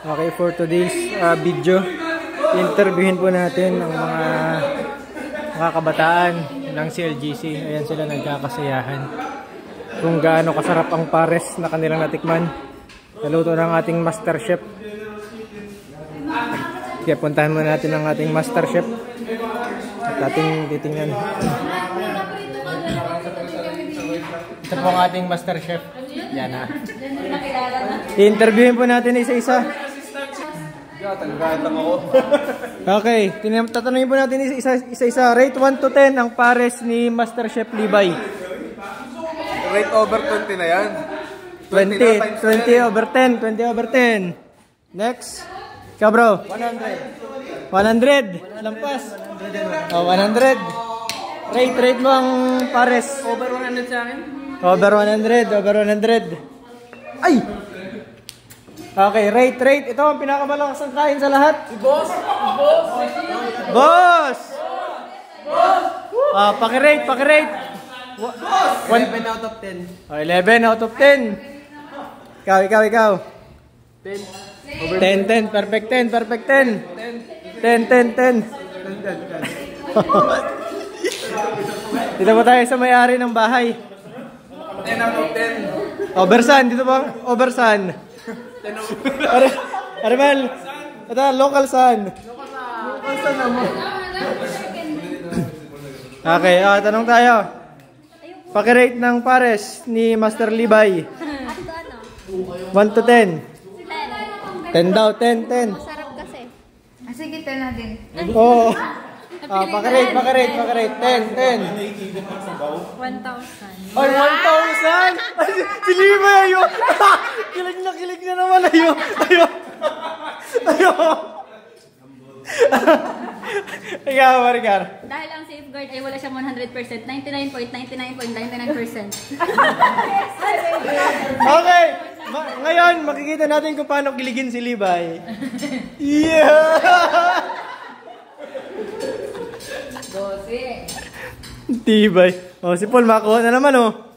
Okay, for today's video, interviewin po natin ang mga kabataan ng CLGC. Ayan sila, nagkakasayahan kung gaano kasarap ang pares na kanilang natikman. Naluto ng ating master chef. Kaya puntahan muna natin ang ating master chef at ating titingnan. Ito po ang ating master chef. Yan ha. I-interviewin po natin isa-isa. Okay, tatanungin po natin isa-isa. Rate 1 to 10 ang pares ni Master Chef Libay. Rate over 20 na yan. 20 over 10. 20 over 10. Next. Ikaw bro. 100. 100. Lampas. Oh, 100. Rate mo ang pares. Over 100 sa akin. Over 100. Over 100. Ay! Okay, rate. Ito ang pinakamalakas ang kain sa lahat. Boss! Pakirate. Boss! 11 out of 10. 11 out of 10. Ikaw. 10. Perfect 10. 10. Dito po tayo sa may-ari ng bahay. 10 out of 10. Oversan, dito po. Oversan. Armel, ito, local sun. Local sun naman. Okay, tanong tayo. Pakirate ng pares ni Master Libay. 1 to 10. 10 daw, 10. Masarap kasi. Sige, 10 na din. Oo. Pakirate. 10. 1,000. Ay, 1,000! Si Libay, ayo! Kilig na naman, ayo! Ikaw, Maricar. Dahil ang safeguard ay wala siyang 100%, 99.99.99%. Okay, ngayon makikita natin kung paano kiligin si Libay. Yeah! Tibay. Oh, si Paul makuha na naman oh.